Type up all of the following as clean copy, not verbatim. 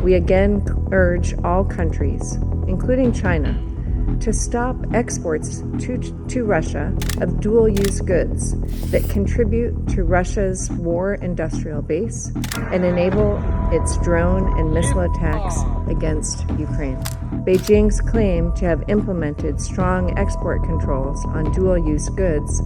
we again urge all countries, including China, to stop exports to Russia of dual-use goods that contribute to Russia's war industrial base and enable its drone and missile attacks against Ukraine. Beijing's claim to have implemented strong export controls on dual-use goods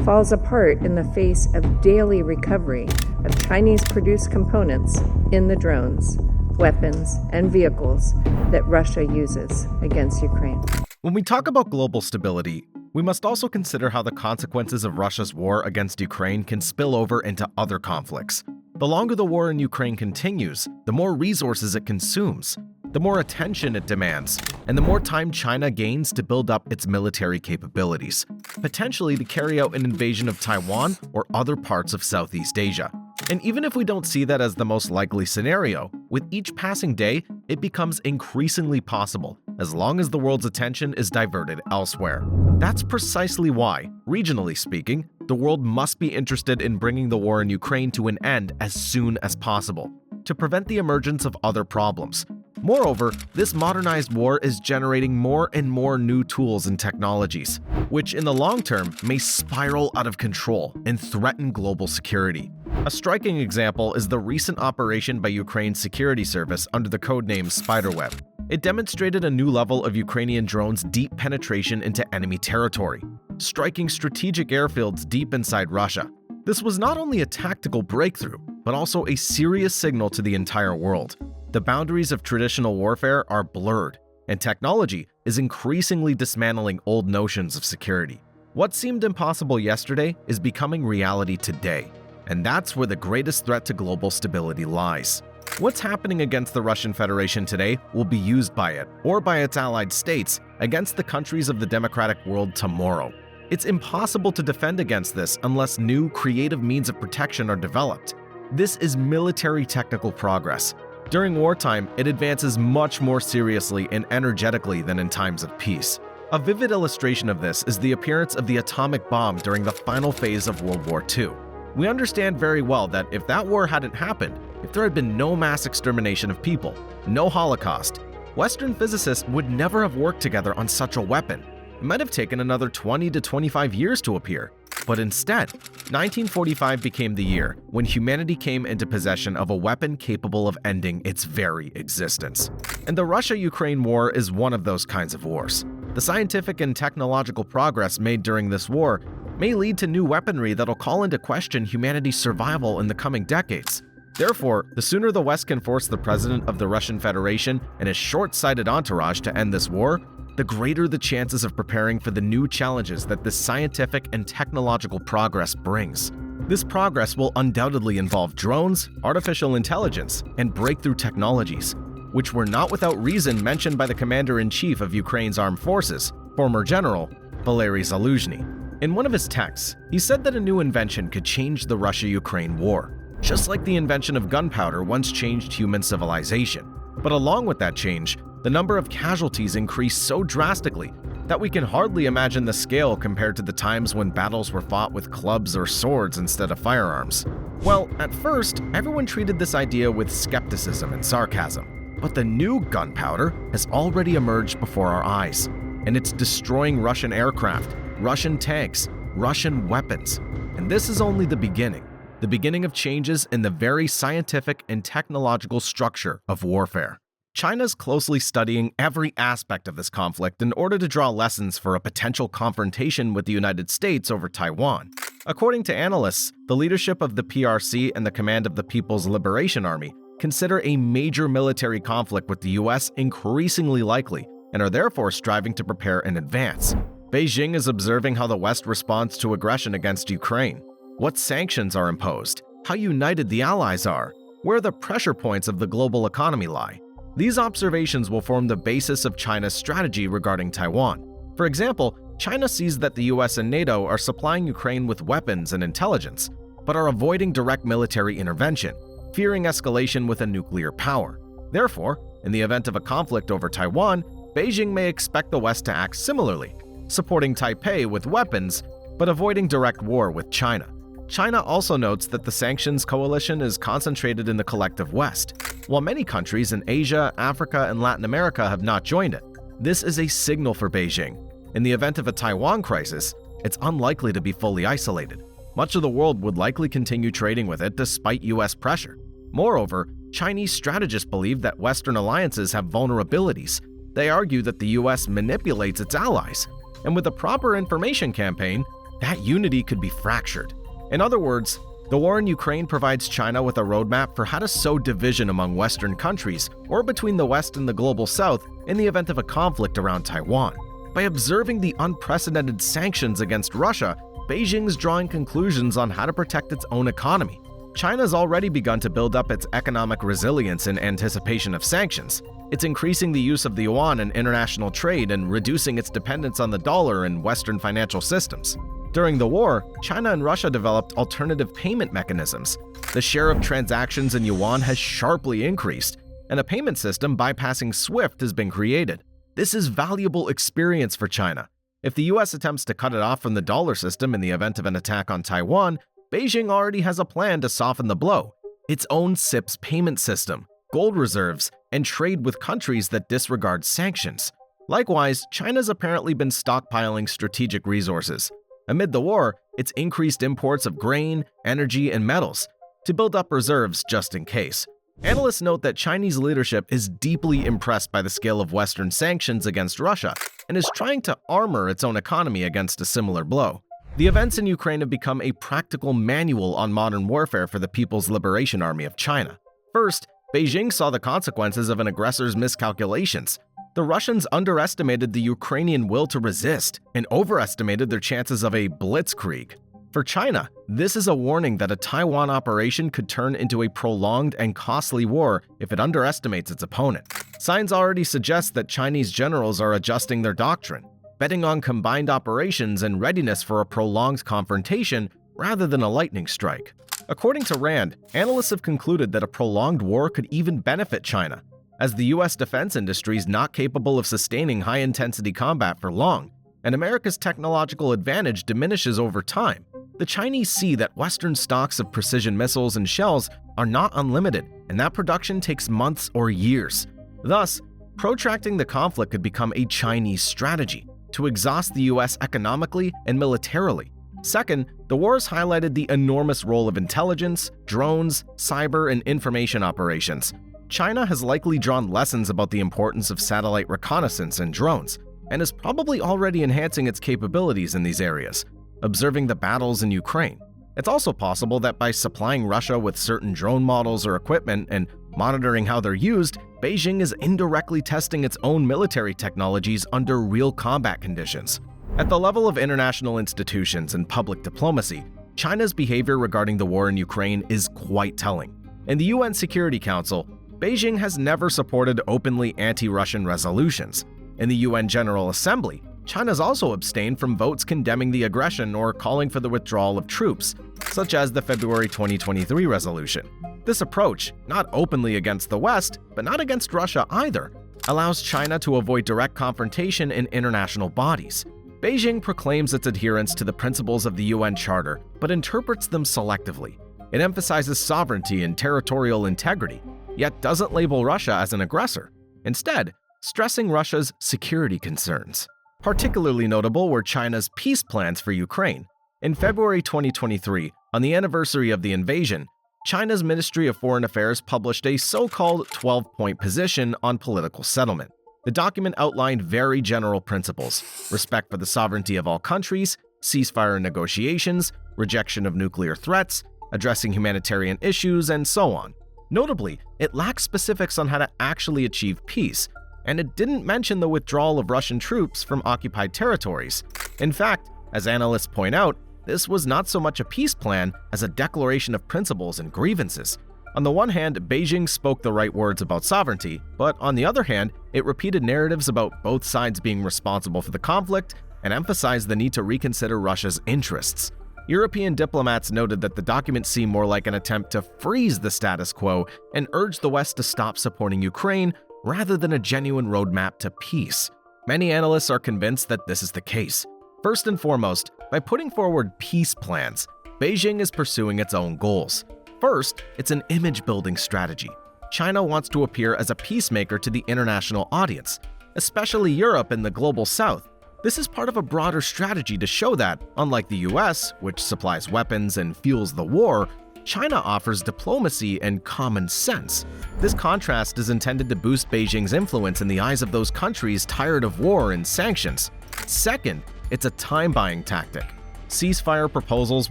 falls apart in the face of daily recovery of Chinese-produced components in the drones, weapons, and vehicles that Russia uses against Ukraine. When we talk about global stability, we must also consider how the consequences of Russia's war against Ukraine can spill over into other conflicts. The longer the war in Ukraine continues, the more resources it consumes, the more attention it demands, and the more time China gains to build up its military capabilities, potentially to carry out an invasion of Taiwan or other parts of Southeast Asia. And even if we don't see that as the most likely scenario, with each passing day, it becomes increasingly possible as long as the world's attention is diverted elsewhere. That's precisely why, regionally speaking, the world must be interested in bringing the war in Ukraine to an end as soon as possible, to prevent the emergence of other problems. Moreover, this modernized war is generating more and more new tools and technologies, which in the long term may spiral out of control and threaten global security. A striking example is the recent operation by Ukraine's security service under the codename Spiderweb. It demonstrated a new level of Ukrainian drones' deep penetration into enemy territory, striking strategic airfields deep inside Russia. This was not only a tactical breakthrough, but also a serious signal to the entire world. The boundaries of traditional warfare are blurred, and technology is increasingly dismantling old notions of security. What seemed impossible yesterday is becoming reality today, and that's where the greatest threat to global stability lies. What's happening against the Russian Federation today will be used by it, or by its allied states, against the countries of the democratic world tomorrow. It's impossible to defend against this unless new, creative means of protection are developed. This is military technical progress. During wartime, it advances much more seriously and energetically than in times of peace. A vivid illustration of this is the appearance of the atomic bomb during the final phase of World War II. We understand very well that if that war hadn't happened, if there had been no mass extermination of people, no Holocaust, Western physicists would never have worked together on such a weapon. It might have taken another 20 to 25 years to appear. But instead, 1945 became the year when humanity came into possession of a weapon capable of ending its very existence. And the Russia-Ukraine war is one of those kinds of wars. The scientific and technological progress made during this war may lead to new weaponry that'll call into question humanity's survival in the coming decades. Therefore, the sooner the West can force the president of the Russian Federation and his short-sighted entourage to end this war, the greater the chances of preparing for the new challenges that this scientific and technological progress brings. This progress will undoubtedly involve drones, artificial intelligence, and breakthrough technologies, which were not without reason mentioned by the commander-in-chief of Ukraine's armed forces, former General Valery Zaluzhny. In one of his texts, he said that a new invention could change the Russia-Ukraine war, just like the invention of gunpowder once changed human civilization. But along with that change, the number of casualties increased so drastically that we can hardly imagine the scale compared to the times when battles were fought with clubs or swords instead of firearms. Well, at first, everyone treated this idea with skepticism and sarcasm. But the new gunpowder has already emerged before our eyes, and it's destroying Russian aircraft, Russian tanks, Russian weapons. And this is only the beginning of changes in the very scientific and technological structure of warfare. China's closely studying every aspect of this conflict in order to draw lessons for a potential confrontation with the United States over Taiwan. According to analysts, the leadership of the PRC and the command of the People's Liberation Army consider a major military conflict with the US increasingly likely and are therefore striving to prepare in advance. Beijing is observing how the West responds to aggression against Ukraine, what sanctions are imposed, how united the Allies are, where the pressure points of the global economy lie. These observations will form the basis of China's strategy regarding Taiwan. For example, China sees that the US and NATO are supplying Ukraine with weapons and intelligence, but are avoiding direct military intervention, fearing escalation with a nuclear power. Therefore, in the event of a conflict over Taiwan, Beijing may expect the West to act similarly, supporting Taipei with weapons, but avoiding direct war with China. China also notes that the sanctions coalition is concentrated in the collective West, while many countries in Asia, Africa, and Latin America have not joined it. This is a signal for Beijing. In the event of a Taiwan crisis, it's unlikely to be fully isolated. Much of the world would likely continue trading with it despite US pressure. Moreover, Chinese strategists believe that Western alliances have vulnerabilities. They argue that the US manipulates its allies, and with a proper information campaign, that unity could be fractured. In other words, the war in Ukraine provides China with a roadmap for how to sow division among Western countries or between the West and the global South in the event of a conflict around Taiwan. By observing the unprecedented sanctions against Russia, Beijing's drawing conclusions on how to protect its own economy. China's already begun to build up its economic resilience in anticipation of sanctions. It's increasing the use of the yuan in international trade and reducing its dependence on the dollar in Western financial systems. During the war, China and Russia developed alternative payment mechanisms. The share of transactions in yuan has sharply increased, and a payment system bypassing SWIFT has been created. This is valuable experience for China. If the US attempts to cut it off from the dollar system in the event of an attack on Taiwan, Beijing already has a plan to soften the blow: its own CIPS payment system, gold reserves, and trade with countries that disregard sanctions. Likewise, China's apparently been stockpiling strategic resources. Amid the war, it's increased imports of grain, energy, and metals to build up reserves just in case. Analysts note that Chinese leadership is deeply impressed by the scale of Western sanctions against Russia and is trying to armor its own economy against a similar blow. The events in Ukraine have become a practical manual on modern warfare for the People's Liberation Army of China. First, Beijing saw the consequences of an aggressor's miscalculations. The Russians underestimated the Ukrainian will to resist and overestimated their chances of a blitzkrieg. For China, this is a warning that a Taiwan operation could turn into a prolonged and costly war if it underestimates its opponent. Signs already suggest that Chinese generals are adjusting their doctrine, betting on combined operations and readiness for a prolonged confrontation rather than a lightning strike. According to Rand, analysts have concluded that a prolonged war could even benefit China, as the US defense industry is not capable of sustaining high-intensity combat for long, and America's technological advantage diminishes over time. The Chinese see that Western stocks of precision missiles and shells are not unlimited, and that production takes months or years. Thus, protracting the conflict could become a Chinese strategy to exhaust the US economically and militarily. Second, the war has highlighted the enormous role of intelligence, drones, cyber, and information operations. China has likely drawn lessons about the importance of satellite reconnaissance and drones, and is probably already enhancing its capabilities in these areas, observing the battles in Ukraine. It's also possible that by supplying Russia with certain drone models or equipment and monitoring how they're used, Beijing is indirectly testing its own military technologies under real combat conditions. At the level of international institutions and public diplomacy, China's behavior regarding the war in Ukraine is quite telling. In the UN Security Council, Beijing has never supported openly anti-Russian resolutions. In the UN General Assembly, China's also abstained from votes condemning the aggression or calling for the withdrawal of troops, such as the February 2023 resolution. This approach, not openly against the West, but not against Russia either, allows China to avoid direct confrontation in international bodies. Beijing proclaims its adherence to the principles of the UN Charter, but interprets them selectively. It emphasizes sovereignty and territorial integrity, yet doesn't label Russia as an aggressor, instead stressing Russia's security concerns. Particularly notable were China's peace plans for Ukraine. In February 2023, on the anniversary of the invasion, China's Ministry of Foreign Affairs published a so-called 12-point position on political settlement. The document outlined very general principles: respect for the sovereignty of all countries, ceasefire negotiations, rejection of nuclear threats, addressing humanitarian issues, and so on. Notably, it lacks specifics on how to actually achieve peace, and it didn't mention the withdrawal of Russian troops from occupied territories. In fact, as analysts point out, this was not so much a peace plan as a declaration of principles and grievances. On the one hand, Beijing spoke the right words about sovereignty, but on the other hand, it repeated narratives about both sides being responsible for the conflict and emphasized the need to reconsider Russia's interests. European diplomats noted that the document seemed more like an attempt to freeze the status quo and urged the West to stop supporting Ukraine rather than a genuine roadmap to peace. Many analysts are convinced that this is the case. First and foremost, by putting forward peace plans, Beijing is pursuing its own goals. First, it's an image-building strategy. China wants to appear as a peacemaker to the international audience, especially Europe and the global south. This is part of a broader strategy to show that, unlike the US, which supplies weapons and fuels the war, China offers diplomacy and common sense. This contrast is intended to boost Beijing's influence in the eyes of those countries tired of war and sanctions. Second, it's a time-buying tactic. Ceasefire proposals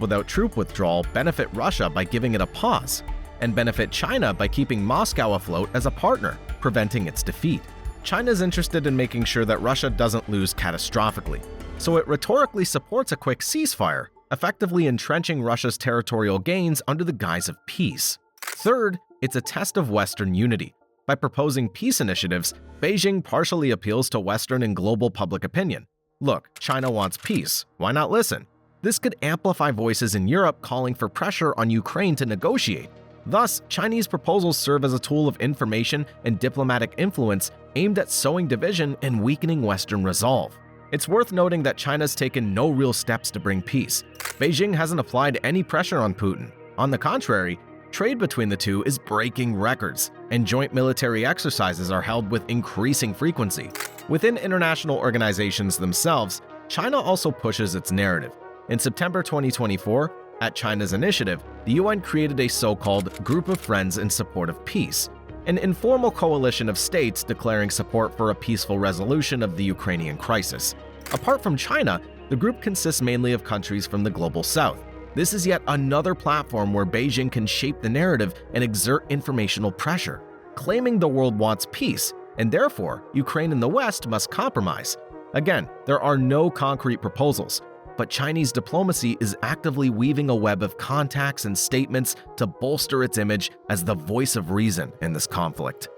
without troop withdrawal benefit Russia by giving it a pause, and benefit China by keeping Moscow afloat as a partner, preventing its defeat. China's interested in making sure that Russia doesn't lose catastrophically, so it rhetorically supports a quick ceasefire, effectively entrenching Russia's territorial gains under the guise of peace. Third, it's a test of Western unity. By proposing peace initiatives, Beijing partially appeals to Western and global public opinion. Look, China wants peace. Why not listen? This could amplify voices in Europe calling for pressure on Ukraine to negotiate. Thus, Chinese proposals serve as a tool of information and diplomatic influence aimed at sowing division and weakening Western resolve. It's worth noting that China's taken no real steps to bring peace. Beijing hasn't applied any pressure on Putin. On the contrary, trade between the two is breaking records, and joint military exercises are held with increasing frequency. Within international organizations themselves, China also pushes its narrative. In September 2024, at China's initiative, the UN created a so-called Group of Friends in Support of Peace, an informal coalition of states declaring support for a peaceful resolution of the Ukrainian crisis. Apart from China, the group consists mainly of countries from the global south. This is yet another platform where Beijing can shape the narrative and exert informational pressure, claiming the world wants peace, and therefore Ukraine and the West must compromise. Again, there are no concrete proposals, but Chinese diplomacy is actively weaving a web of contacts and statements to bolster its image as the voice of reason in this conflict.